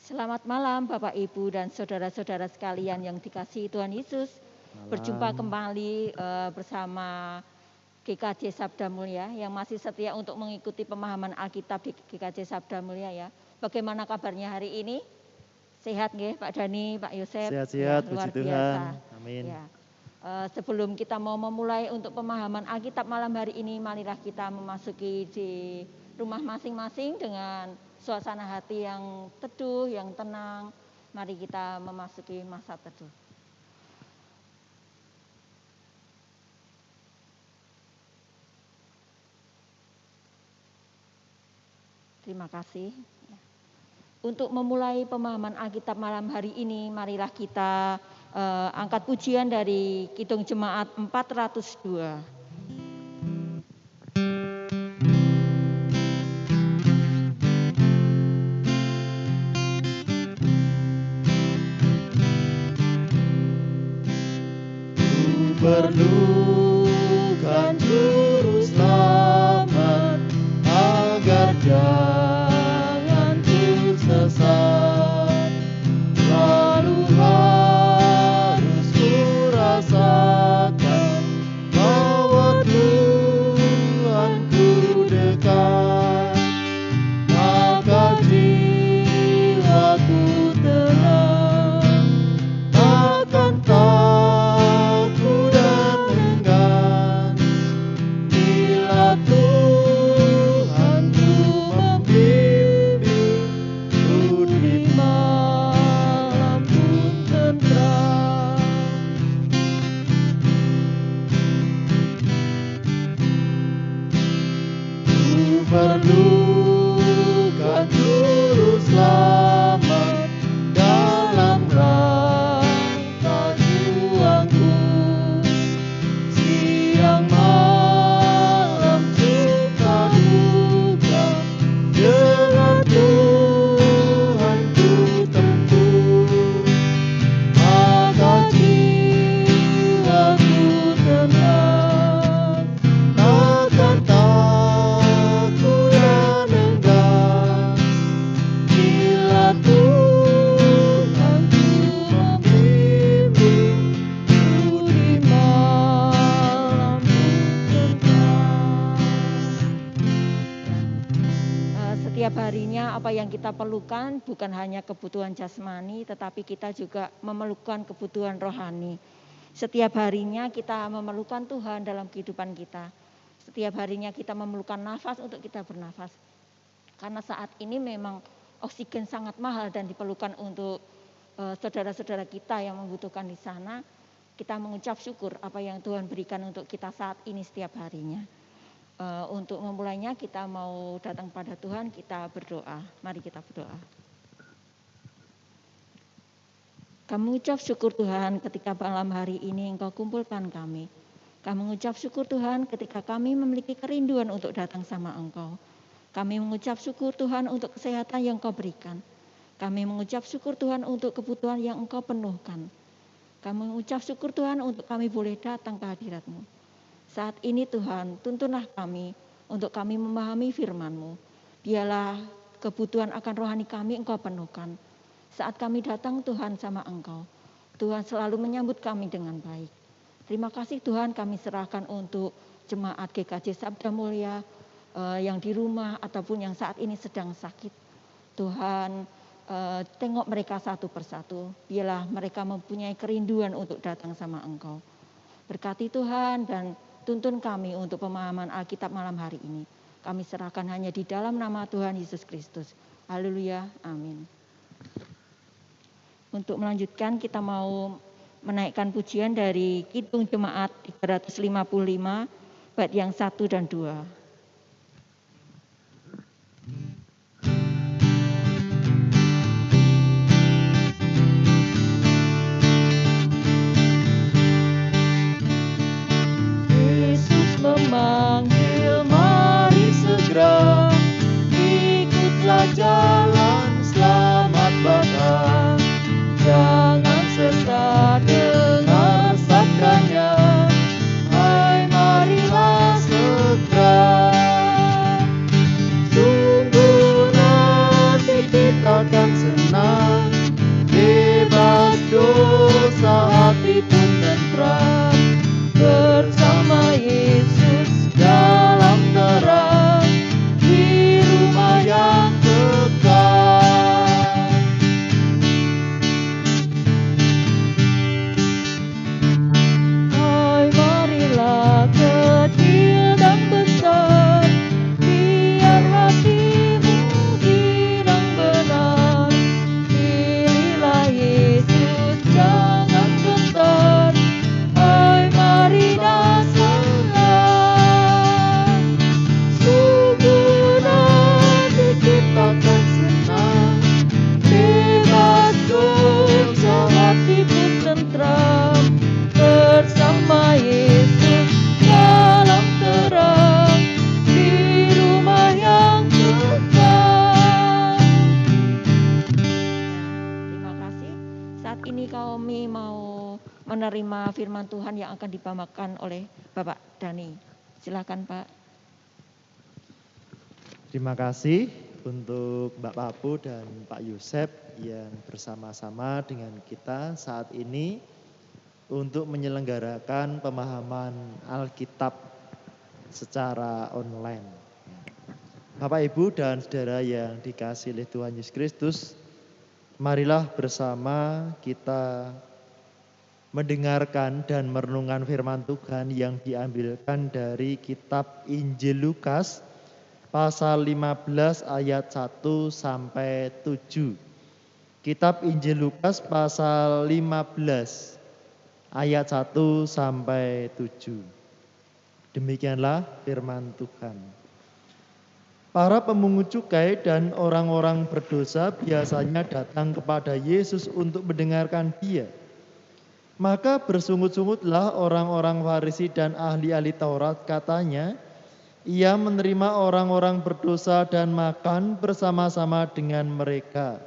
Selamat malam Bapak Ibu dan saudara-saudara sekalian yang dikasihi Tuhan Yesus. Berjumpa kembali bersama GKJ Sabda Mulia yang masih setia untuk mengikuti pemahaman Alkitab di GKJ Sabda Mulia ya. Bagaimana kabarnya hari ini? Sehat nggih Pak Dani, Pak Yosef? Sehat-sehat, ya, luar puji biasa. Tuhan. Amin. Ya. Sebelum kita mau memulai untuk pemahaman Alkitab malam hari ini, marilah kita memasuki di rumah masing-masing dengan suasana hati yang teduh, yang tenang. Mari kita memasuki masa teduh. Terima kasih. Untuk memulai pemahaman Alkitab malam hari ini, marilah kita angkat pujian dari Kidung Jemaat 402. Perlukan juru selamat agar jangan ku sesat, lalu harus ku rasakan bahwa Tuhanku dekat, maka jiwaku tenang, takkan takut dan enggan bila Tuhanku membimbingku di malam pun tentram. Ku perlukan juru selamat dalam rangka juangku, siang malam suka duka dengan Tuhanku tempuh, maka jiwaku tenang, takkan takut dan enggan bila Tuhanku membimbingku di malam tentram. Setiap harinya apa yang kita perlukan bukan hanya kebutuhan jasmani, tetapi kita juga memerlukan kebutuhan rohani. Setiap harinya kita memerlukan Tuhan dalam kehidupan kita. Setiap harinya kita memerlukan nafas untuk kita bernafas. Karena saat ini memang oksigen sangat mahal dan diperlukan untuk saudara-saudara kita yang membutuhkan di sana. Kita mengucap syukur apa yang Tuhan berikan untuk kita saat ini setiap harinya. Untuk memulainya kita mau datang pada Tuhan, kita berdoa. Mari kita berdoa. Kami ucap syukur Tuhan ketika malam hari ini Engkau kumpulkan kami. Kami mengucap syukur Tuhan ketika kami memiliki kerinduan untuk datang sama Engkau. Kami mengucap syukur Tuhan untuk kesehatan yang Engkau berikan. Kami mengucap syukur Tuhan untuk kebutuhan yang Engkau penuhkan. Kami mengucap syukur Tuhan untuk kami boleh datang ke hadirat-Mu. Saat ini Tuhan, tuntunlah kami untuk kami memahami firman-Mu. Biarlah kebutuhan akan rohani kami Engkau penuhkan. Saat kami datang Tuhan sama Engkau, Tuhan selalu menyambut kami dengan baik. Terima kasih Tuhan, kami serahkan untuk jemaat GKJ Sabda Mulia yang di rumah ataupun yang saat ini sedang sakit. Tuhan, tengok mereka satu persatu. Biarlah mereka mempunyai kerinduan untuk datang sama Engkau. Berkati Tuhan dan tuntun kami untuk pemahaman Alkitab malam hari ini. Kami serahkan hanya di dalam nama Tuhan Yesus Kristus. Haleluya, amin. Untuk melanjutkan kita mau menaikkan pujian dari Kidung Jemaat 355 bait yang 1 dan 2. Memanggil, mari segera, ikutlah jalan selamat batang. Jangan sesat dengar sabdanya, hai marilah segera. menerima firman Tuhan yang akan dibawakan oleh Bapak Dani. Silakan Pak. Terima kasih untuk Mbak Papu dan Pak Yosep yang bersama-sama dengan kita saat ini untuk menyelenggarakan pemahaman Alkitab secara online. Bapak, Ibu, dan saudara yang dikasihi oleh Tuhan Yesus Kristus, marilah bersama kita mendengarkan dan merenungkan firman Tuhan yang diambilkan dari kitab Injil Lukas pasal 15 ayat 1 sampai 7. Kitab Injil Lukas pasal 15 ayat 1 sampai 7. Demikianlah firman Tuhan. Para pemungut cukai dan orang-orang berdosa biasanya datang kepada Yesus untuk mendengarkan Dia. Maka bersungut-sungutlah orang-orang Farisi dan ahli-ahli Taurat, katanya, ia menerima orang-orang berdosa dan makan bersama-sama dengan mereka.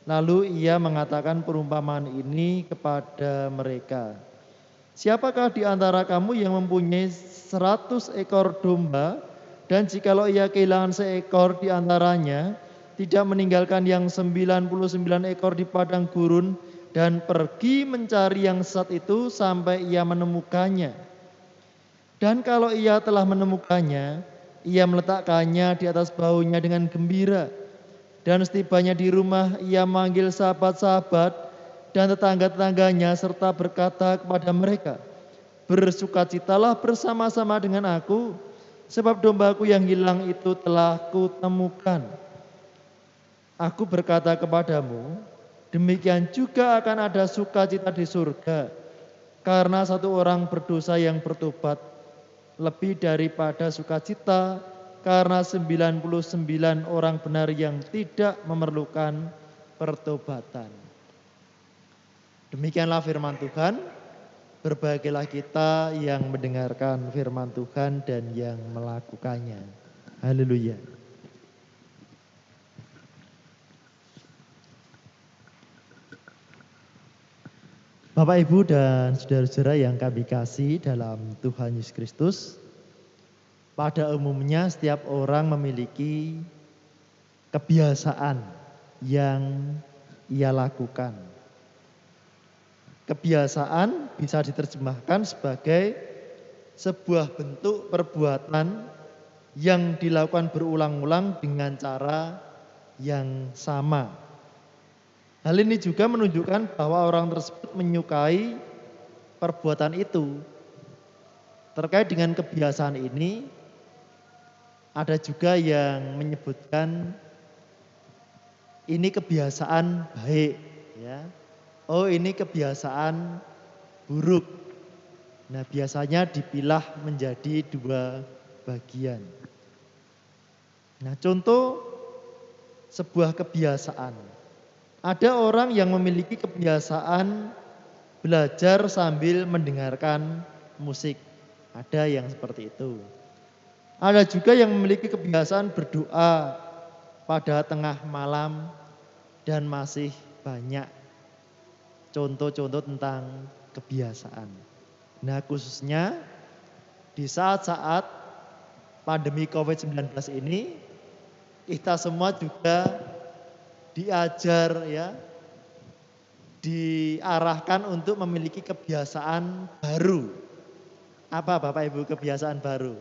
Lalu ia mengatakan perumpamaan ini kepada mereka. Siapakah di antara kamu yang mempunyai 100 ekor domba, dan jikalau ia kehilangan seekor di antaranya, tidak meninggalkan yang 99 ekor di padang gurun, dan pergi mencari yang sesat itu sampai ia menemukannya. Dan kalau ia telah menemukannya, ia meletakkannya di atas bahunya dengan gembira. Dan setibanya di rumah, ia manggil sahabat-sahabat dan tetangga-tetangganya serta berkata kepada mereka, bersukacitalah bersama-sama dengan aku, sebab dombaku yang hilang itu telah kutemukan. Aku berkata kepadamu, demikian juga akan ada sukacita di surga karena satu orang berdosa yang bertobat, lebih daripada sukacita karena 99 orang benar yang tidak memerlukan pertobatan. Demikianlah firman Tuhan. Berbahagialah kita yang mendengarkan firman Tuhan dan yang melakukannya. Haleluya. Bapak, Ibu, dan saudara-saudara yang kami kasih dalam Tuhan Yesus Kristus, pada umumnya setiap orang memiliki kebiasaan yang ia lakukan. Kebiasaan bisa diterjemahkan sebagai sebuah bentuk perbuatan yang dilakukan berulang-ulang dengan cara yang sama. Hal ini juga menunjukkan bahwa orang tersebut menyukai perbuatan itu. Terkait dengan kebiasaan ini, ada juga yang menyebutkan ini kebiasaan baik, ya. Oh, ini kebiasaan buruk. Nah, biasanya dipilah menjadi dua bagian. Nah, contoh sebuah kebiasaan. Ada orang yang memiliki kebiasaan belajar sambil mendengarkan musik. Ada yang seperti itu. Ada juga yang memiliki kebiasaan berdoa pada tengah malam, dan masih banyak contoh-contoh tentang kebiasaan. Nah, khususnya di saat-saat pandemi COVID-19 ini, kita semua juga diajar, ya, diarahkan untuk memiliki kebiasaan baru. Apa Bapak Ibu kebiasaan baru?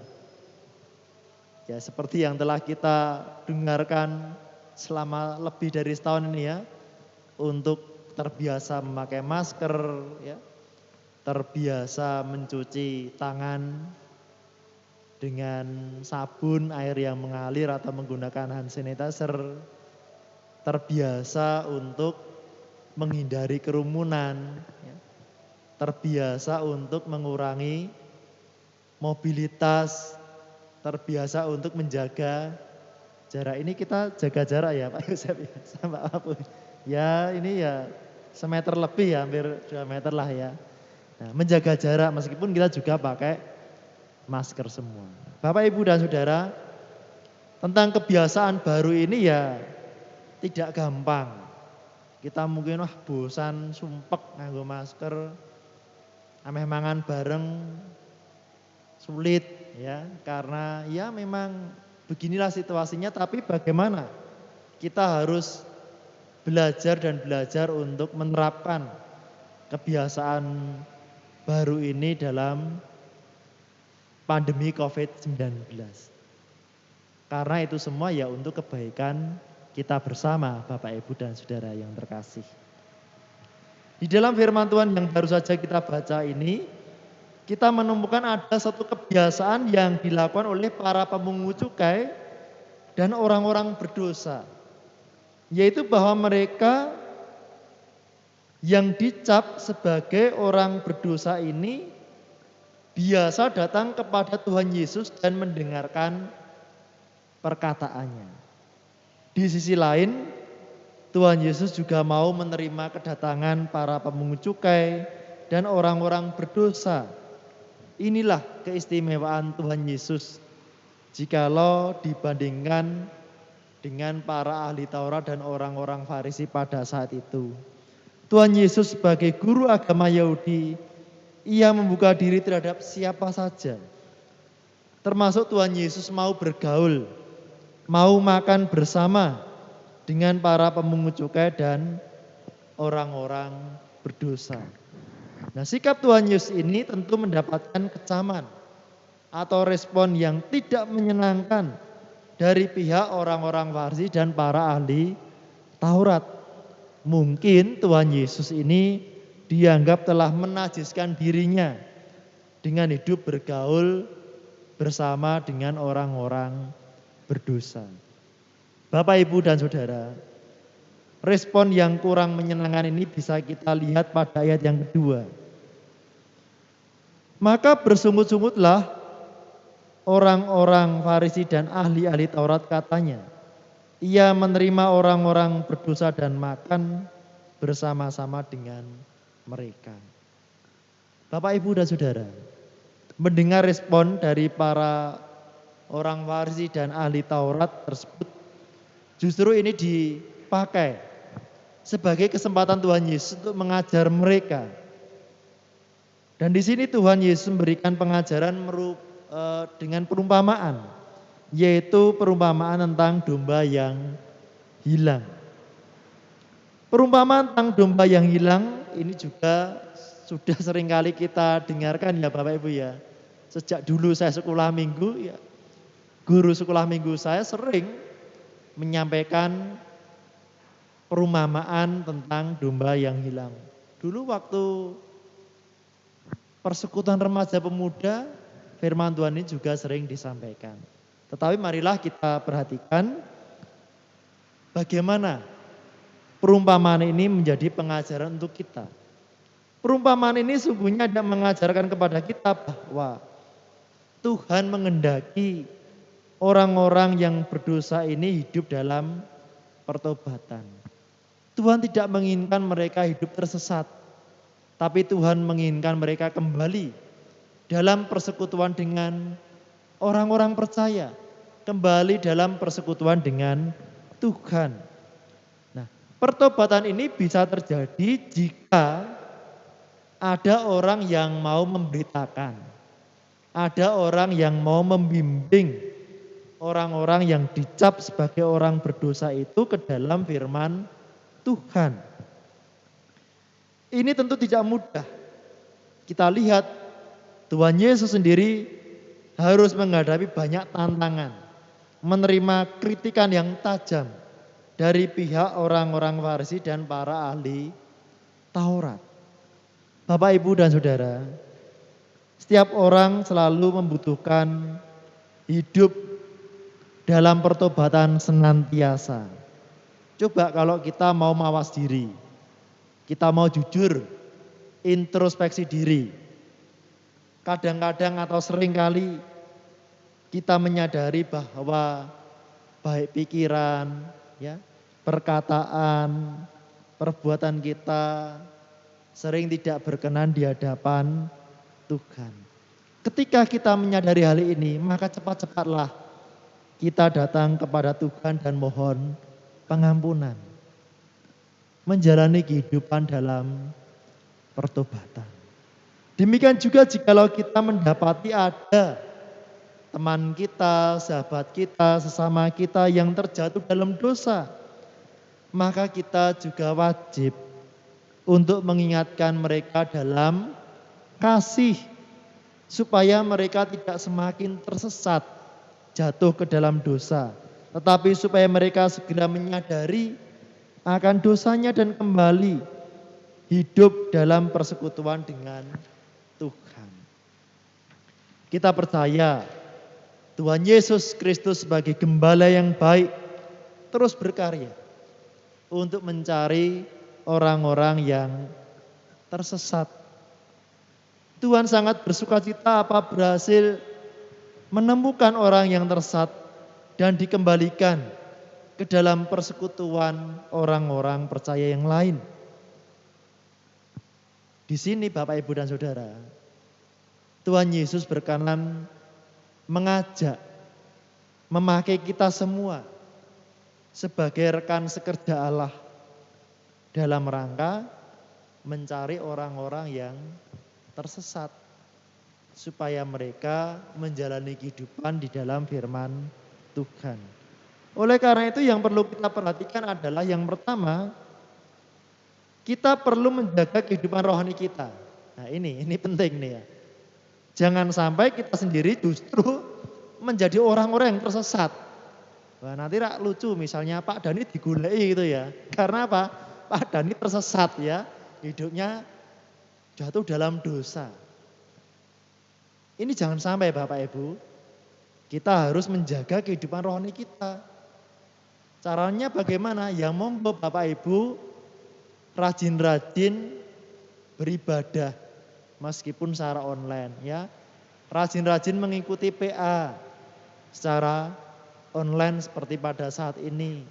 Ya, seperti yang telah kita dengarkan selama lebih dari setahun ini, ya, untuk terbiasa memakai masker, ya, terbiasa mencuci tangan dengan sabun air yang mengalir atau menggunakan hand sanitizer, terbiasa untuk menghindari kerumunan, ya, terbiasa untuk mengurangi mobilitas, terbiasa untuk menjaga jarak. Ini kita jaga jarak ya Pak Yosef, ya, sama Pak. Ya, ini ya semeter lebih, ya, hampir 2 meter lah, ya. Nah, menjaga jarak meskipun kita juga pakai masker semua. Bapak, Ibu, dan Saudara, tentang kebiasaan baru ini ya tidak gampang. Kita mungkin bosan, sumpek nganggo masker, ameh mangan bareng sulit ya, karena ya memang beginilah situasinya, tapi bagaimana kita harus belajar dan belajar untuk menerapkan kebiasaan baru ini dalam pandemi COVID-19. Karena itu semua ya untuk kebaikan kita bersama, Bapak, Ibu, dan Saudara yang terkasih. Di dalam firman Tuhan yang baru saja kita baca ini, kita menemukan ada satu kebiasaan yang dilakukan oleh para pemungut cukai dan orang-orang berdosa. Yaitu bahwa mereka yang dicap sebagai orang berdosa ini biasa datang kepada Tuhan Yesus dan mendengarkan perkataannya. Di sisi lain, Tuhan Yesus juga mau menerima kedatangan para pemungut cukai dan orang-orang berdosa. Inilah keistimewaan Tuhan Yesus jikalau dibandingkan dengan para ahli Taurat dan orang-orang Farisi pada saat itu. Tuhan Yesus sebagai guru agama Yahudi, ia membuka diri terhadap siapa saja. Termasuk Tuhan Yesus mau bergaul, mau makan bersama dengan para pemungut cukai dan orang-orang berdosa. Nah, sikap Tuhan Yesus ini tentu mendapatkan kecaman atau respon yang tidak menyenangkan dari pihak orang-orang Farisi dan para ahli Taurat. Mungkin Tuhan Yesus ini dianggap telah menajiskan dirinya dengan hidup bergaul bersama dengan orang-orang berdosa. Bapak, Ibu, dan Saudara, respon yang kurang menyenangkan ini bisa kita lihat pada ayat yang kedua. Maka bersungut-sungutlah orang-orang Farisi dan ahli-ahli Taurat, katanya, ia menerima orang-orang berdosa dan makan bersama-sama dengan mereka. Bapak, Ibu, dan Saudara, mendengar respon dari para orang Farisi dan ahli Taurat tersebut, justru ini dipakai sebagai kesempatan Tuhan Yesus untuk mengajar mereka. Dan di sini Tuhan Yesus memberikan pengajaran dengan perumpamaan, yaitu perumpamaan tentang domba yang hilang. Perumpamaan tentang domba yang hilang ini juga sudah seringkali kita dengarkan ya Bapak Ibu ya. Sejak dulu saya sekolah minggu ya, guru sekolah minggu saya sering menyampaikan perumpamaan tentang domba yang hilang. Dulu waktu persekutuan remaja pemuda, firman Tuhan ini juga sering disampaikan. Tetapi marilah kita perhatikan bagaimana perumpamaan ini menjadi pengajaran untuk kita. Perumpamaan ini sungguhnya tidak mengajarkan kepada kita bahwa Tuhan mengendaki orang-orang yang berdosa ini hidup dalam pertobatan. Tuhan tidak menginginkan mereka hidup tersesat, tapi Tuhan menginginkan mereka kembali dalam persekutuan dengan orang-orang percaya, kembali dalam persekutuan dengan Tuhan. Nah, pertobatan ini bisa terjadi jika ada orang yang mau memberitakan, ada orang yang mau membimbing orang-orang yang dicap sebagai orang berdosa itu ke dalam firman Tuhan. Ini tentu tidak mudah. Kita lihat Tuhan Yesus sendiri harus menghadapi banyak tantangan, menerima kritikan yang tajam dari pihak orang-orang Farisi dan para ahli Taurat. Bapak, Ibu, dan Saudara, setiap orang selalu membutuhkan hidup dalam pertobatan senantiasa. Coba kalau kita mau mawas diri, kita mau jujur, introspeksi diri. Kadang-kadang atau seringkali kita menyadari bahwa baik pikiran, ya, perkataan, perbuatan kita sering tidak berkenan di hadapan Tuhan. Ketika kita menyadari hal ini, maka cepat-cepatlah kita datang kepada Tuhan dan mohon pengampunan. Menjalani kehidupan dalam pertobatan. Demikian juga jikalau kita mendapati ada teman kita, sahabat kita, sesama kita yang terjatuh dalam dosa, maka kita juga wajib untuk mengingatkan mereka dalam kasih, supaya mereka tidak semakin tersesat, jatuh ke dalam dosa, tetapi supaya mereka segera menyadari akan dosanya dan kembali hidup dalam persekutuan dengan Tuhan. Kita percaya Tuhan Yesus Kristus sebagai gembala yang baik terus berkarya untuk mencari orang-orang yang tersesat. Tuhan sangat bersukacita apa berhasil menemukan orang yang tersesat dan dikembalikan ke dalam persekutuan orang-orang percaya yang lain. Di sini Bapak, Ibu, dan Saudara, Tuhan Yesus berkenan mengajak, memakai kita semua sebagai rekan sekerja Allah dalam rangka mencari orang-orang yang tersesat, supaya mereka menjalani kehidupan di dalam firman Tuhan. Oleh karena itu yang perlu kita perhatikan adalah yang pertama, kita perlu menjaga kehidupan rohani kita. Nah ini penting nih ya. Jangan sampai kita sendiri justru menjadi orang-orang yang tersesat. Wah, nanti rak lucu misalnya Pak Dhani digulai gitu ya. Karena apa? Pak Dhani tersesat ya. Hidupnya jatuh dalam dosa. Ini jangan sampai Bapak Ibu. Kita harus menjaga kehidupan rohani kita. Caranya bagaimana? Ya monggo Bapak Ibu rajin-rajin beribadah. Meskipun secara online ya. Rajin-rajin mengikuti PA secara online seperti pada saat ini.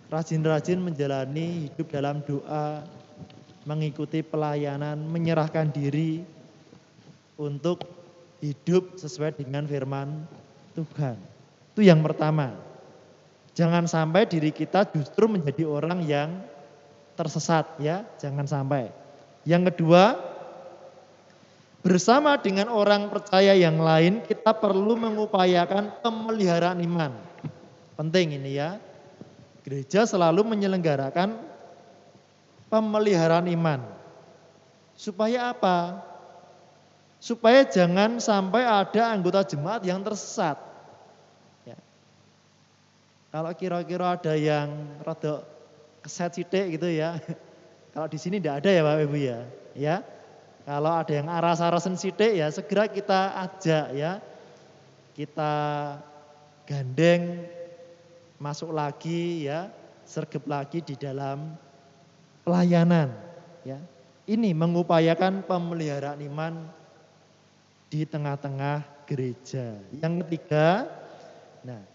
Rajin-rajin menjalani hidup dalam doa, mengikuti pelayanan, menyerahkan diri untuk hidup sesuai dengan firman Tuhan. Itu yang pertama. Jangan sampai diri kita justru menjadi orang yang tersesat ya, jangan sampai. Yang kedua, bersama dengan orang percaya yang lain, kita perlu mengupayakan pemeliharaan iman. Penting ini ya. Gereja selalu menyelenggarakan pemeliharaan iman. Supaya apa? Supaya jangan sampai ada anggota jemaat yang tersesat. Ya. Kalau kira-kira ada yang rada keset sithik gitu ya. Kalau di sini tidak ada ya Bapak Ibu ya. Ya. Kalau ada yang aras-arasen sithik ya segera kita ajak ya. Kita gandeng masuk lagi ya, sergap lagi di dalam pelayanan ya. Ini mengupayakan pemeliharaan iman di tengah-tengah gereja. Yang ketiga, nah,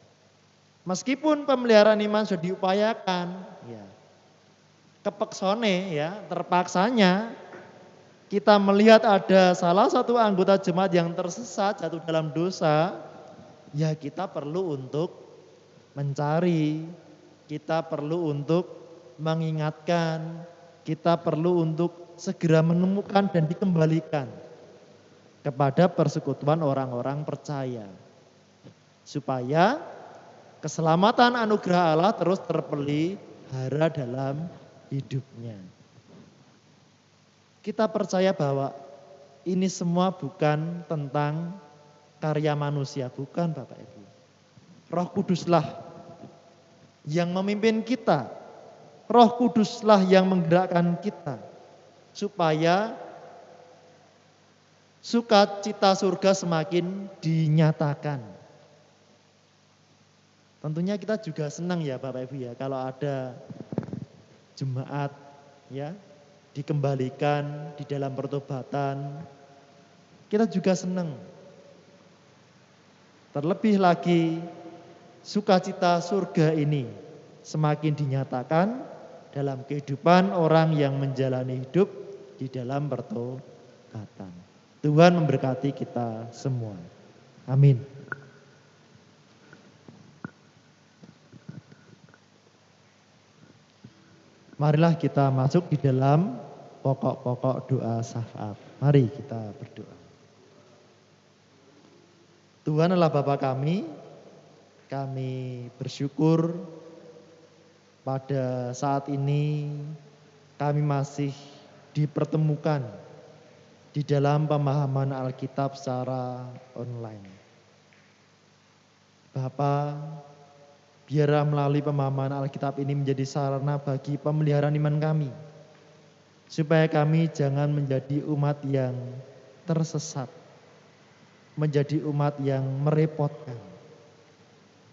meskipun pemeliharaan iman sudah diupayakan ya, kepeksone ya, terpaksanya kita melihat ada salah satu anggota jemaat yang tersesat, jatuh dalam dosa, ya kita perlu untuk mencari, kita perlu untuk mengingatkan, kita perlu untuk segera menemukan dan dikembalikan kepada persekutuan orang-orang percaya. Supaya keselamatan anugerah Allah terus terpelihara dalam hidupnya. Kita percaya bahwa ini semua bukan tentang karya manusia, bukan Bapak Ibu. Roh Kuduslah yang memimpin kita. Roh Kuduslah yang menggerakkan kita. Supaya sukacita surga semakin dinyatakan. Tentunya kita juga senang ya Bapak Ibu ya kalau ada jemaat ya dikembalikan di dalam pertobatan, kita juga senang. Terlebih lagi sukacita surga ini semakin dinyatakan dalam kehidupan orang yang menjalani hidup di dalam pertobatan. Tuhan memberkati kita semua. Amin. Marilah kita masuk di dalam pokok-pokok doa syafaat. Mari kita berdoa. Tuhan adalah Bapa kami bersyukur pada saat ini kami masih dipertemukan di dalam pemahaman Alkitab secara online. Bapa, biarlah melalui pemahaman Alkitab ini menjadi sarana bagi pemeliharaan iman kami, supaya kami jangan menjadi umat yang tersesat, menjadi umat yang merepotkan.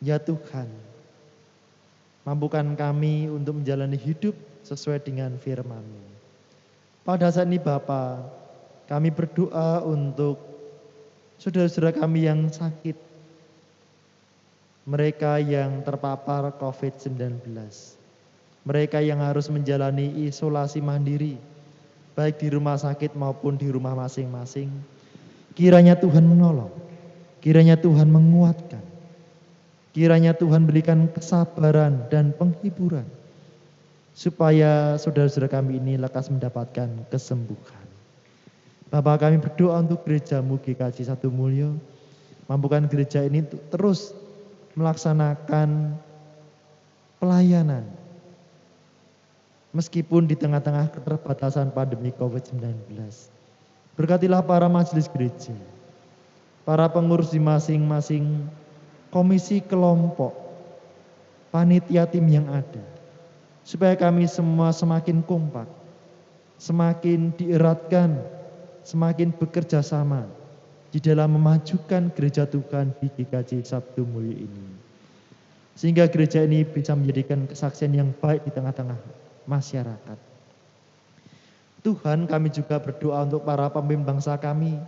Ya Tuhan, mampukan kami untuk menjalani hidup sesuai dengan firman-Mu. Pada saat ini Bapa, kami berdoa untuk saudara-saudara kami yang sakit, mereka yang terpapar COVID-19, mereka yang harus menjalani isolasi mandiri, baik di rumah sakit maupun di rumah masing-masing. Kiranya Tuhan menolong, kiranya Tuhan menguatkan, kiranya Tuhan berikan kesabaran dan penghiburan, supaya saudara-saudara kami ini lekas mendapatkan kesembuhan. Bapa, kami berdoa untuk gereja-Mu GKJ Satu Mulyo, mampukan gereja ini untuk terus melaksanakan pelayanan, meskipun di tengah-tengah keterbatasan pandemi COVID-19. Berkatilah para majelis gereja, para pengurus di masing-masing komisi kelompok, panitia tim yang ada, supaya kami semua semakin kompak, semakin dieratkan, semakin bekerja sama di dalam memajukan gereja Tuhan di GKJ Sabtu Mulyo ini. Sehingga gereja ini bisa menjadikan kesaksian yang baik di tengah-tengah masyarakat. Tuhan, kami juga berdoa untuk para pemimpin bangsa kami.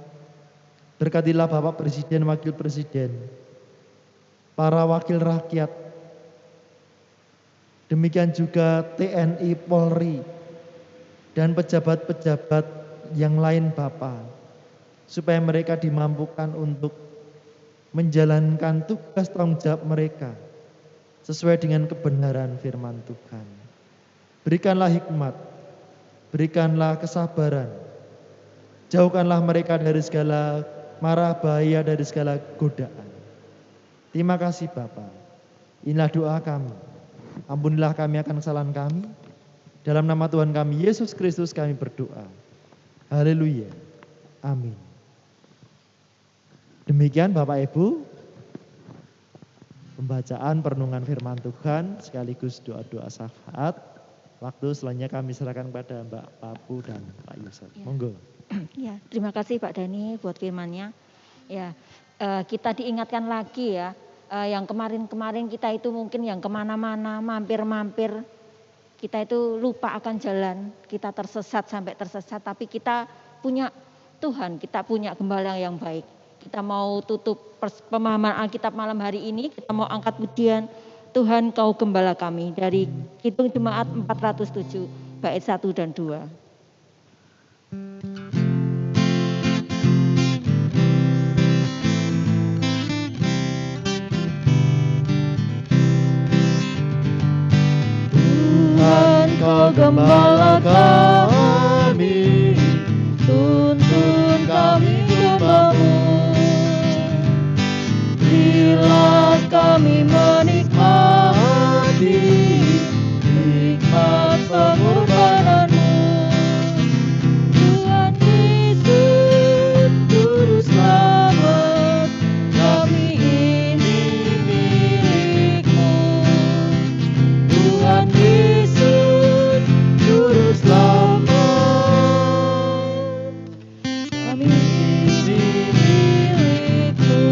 Berkatilah Bapak Presiden, Wakil Presiden, para wakil rakyat, demikian juga TNI, Polri, dan pejabat-pejabat yang lain Bapak, supaya mereka dimampukan untuk menjalankan tugas tanggung jawab mereka sesuai dengan kebenaran firman Tuhan. Berikanlah hikmat, berikanlah kesabaran, jauhkanlah mereka dari segala mara bahaya, dari segala godaan. Terima kasih Bapa. Inilah doa kami. Ampunilah kami akan kesalahan kami. Dalam nama Tuhan kami Yesus Kristus kami berdoa. Haleluya. Amin. Demikian Bapak Ibu, pembacaan perenungan firman Tuhan sekaligus doa-doa syafaat. Waktu selanjutnya kami serahkan kepada Mbak Papu dan Pak Yusuf. Ya. Monggo. Ya, terima kasih Pak Dani buat firman-Nya. Ya, kita diingatkan lagi ya, yang kemarin-kemarin kita itu mungkin yang kemana-mana, mampir-mampir, kita itu lupa akan jalan, kita tersesat sampai tersesat, tapi kita punya Tuhan, kita punya gembala yang baik. Kita mau tutup pemahaman Alkitab malam hari ini, kita mau angkat pujian, Tuhan Kau Gembala kami, dari Kidung Jemaat 407 bait 1 dan 2. Tuhan Kau Gembala kami, tuntun kami kepadamu. bila kami menikmati nikmat pengorbanan-Mu. Tuhan Yesus, Juru Selamat, kami ini milik-Mu. Tuhan Yesus, Juru Selamat, kami ini milik-Mu.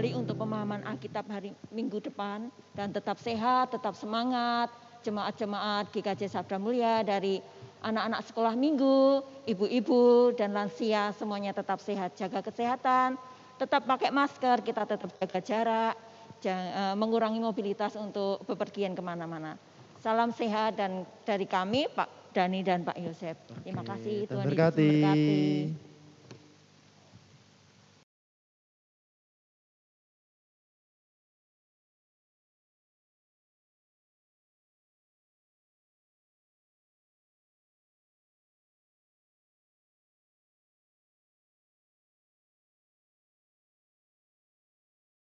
kembali untuk pemahaman Alkitab hari Minggu depan. Dan tetap sehat, tetap semangat. Jemaat-jemaat GKJ Sabda Mulia dari anak-anak sekolah minggu, ibu-ibu dan lansia semuanya tetap sehat. Jaga kesehatan, tetap pakai masker, kita tetap jaga jarak, mengurangi mobilitas untuk bepergian kemana-mana. Salam sehat dan dari kami Pak Dani dan Pak Yosef. Terima kasih, Tuhan Yesus Berkati. memberkati.